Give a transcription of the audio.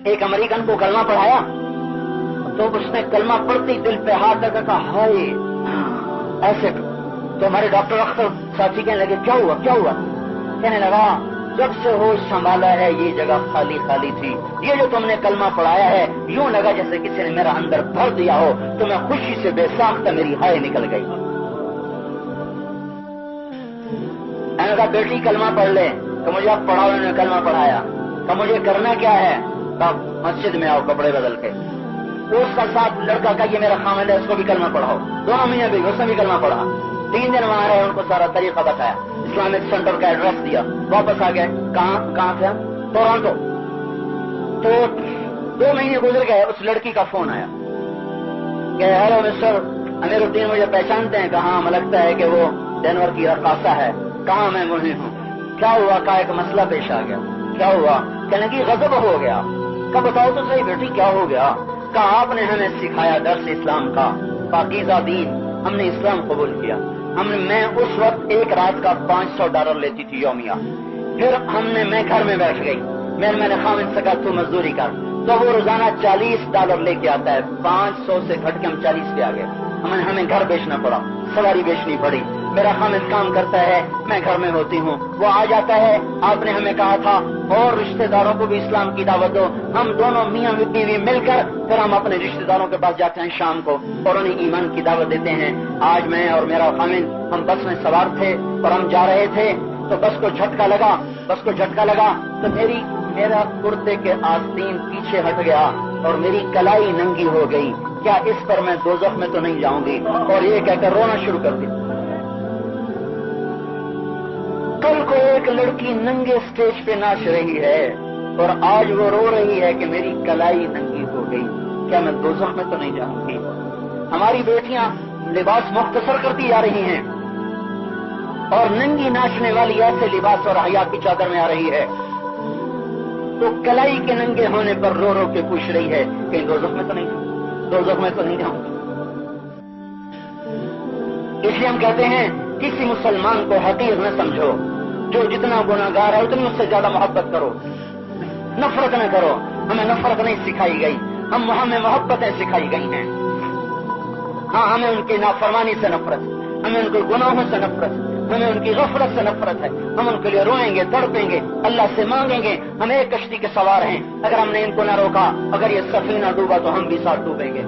ایک امریکن کو کلمہ پڑھایا تو اس نے کلمہ پڑھتے دل پہ ہاتھ رکھا، کہا ہائے ایسے. تو ہمارے ڈاکٹر اختر ساتھی کہنے لگے کیا ہوا کیا ہوا؟ کہنے لگا جب سے ہوش سنبھالا ہے یہ جگہ خالی خالی تھی، یہ جو تم نے کلمہ پڑھایا ہے یوں لگا جیسے کسی نے میرا اندر بھر دیا ہو، تو میں خوشی سے بے ساختہ میری ہائے نکل گئی. میں نے کہا بیٹی کلمہ پڑھ لے. کہ مجھے اب پڑھاؤ. انہوں نے کلمہ پڑھایا. کہ مجھے کرنا کیا ہے؟ کہ مسجد میں آؤ کپڑے بدل کے. اس کا ساتھ لڑکا کا یہ میرا خامد ہے اس کو بھی کلمہ پڑھاؤ. دونوں میاں بھی اس نے بھی کلمہ پڑھا. 3 دن وہاں رہے، ان کو سارا طریقہ بتایا، اسلامک سینٹر کا ایڈریس دیا، واپس آ گئے. کہاں سے؟ ٹورانٹو. تو 2 مہینے گزر گئے، اس لڑکی کا فون آیا کہ ہیلو مسٹر امیر الدین، مجھے پہچانتے ہیں؟ کہاں ہمیں لگتا ہے کہ وہ ڈینور کی رقاصہ ہے. کہاں میں وہی ہوں. کیا ہوا؟ کا ایک مسئلہ پیش آ گیا. کیا ہوا؟ کہنے کی غضب ہو گیا. کب بتاؤ تو صحیح بیٹی کیا ہو گیا؟ کہا آپ نے ہمیں سکھایا درس اسلام کا، پاکیزہ دین، ہم نے اسلام قبول کیا. میں اس وقت ایک رات کا $500 لیتی تھی یومیہ. پھر میں گھر میں بیٹھ گئی. میں نے خامد سے کہا تو مزدوری کر. تو وہ روزانہ $40 لے کے آتا ہے. 500 سے گھٹ کے ہم 40 پہ آ گئے. ہمیں گھر بیچنا پڑا، سواری بیچنی پڑی. میرا خامد کام کرتا ہے، میں گھر میں ہوتی ہوں، وہ آ جاتا ہے. آپ نے ہمیں کہا تھا اور رشتہ داروں کو بھی اسلام کی دعوت دو. ہم دونوں میاں بیوی مل کر پھر ہم اپنے رشتہ داروں کے پاس جاتے ہیں شام کو اور انہیں ایمان کی دعوت دیتے ہیں. آج میں اور میرا خامد ہم بس میں سوار تھے اور ہم جا رہے تھے تو بس کو جھٹکا لگا تو میرا کرتے کے آستین پیچھے ہٹ گیا اور میری کلائی ننگی ہو گئی. کیا اس پر میں دوزخ میں تو نہیں جاؤں گی؟ اور یہ کہہ کر رونا شروع کر دیا. کل کو ایک لڑکی ننگے اسٹیج پہ ناچ رہی ہے اور آج وہ رو رہی ہے کہ میری کلائی ننگی ہو گئی. کیا میں دوزخ میں تو نہیں جاؤں گی؟ ہماری بیٹیاں لباس مختصر کرتی جا رہی ہیں اور ننگی ناچنے والی ایسے لباس اور حیا کی چادر میں آ رہی ہے تو کلائی کے ننگے ہونے پر رو رو کے پوچھ رہی ہے کہ دوزخ میں تو نہیں جاؤں. اس لیے ہم کہتے ہیں کسی مسلمان کو حقیر نہ سمجھو. جو جتنا گناہگار ہے اتنی اس سے زیادہ محبت کرو، نفرت نہ کرو. ہمیں نفرت نہیں سکھائی گئی، ہمیں محبتیں سکھائی گئی ہیں. ہاں ہمیں ان کی نافرمانی سے نفرت، ہمیں ان کے گناہوں سے نفرت، ہمیں ان کی غفلت سے نفرت ہے. ہم ان کے لیے روئیں گے، تڑپیں گے، اللہ سے مانگیں گے. ہم ایک کشتی کے سوار ہیں، اگر ہم نے ان کو نہ روکا، اگر یہ سفینہ ڈوبا تو ہم بھی ساتھ ڈوبیں گے.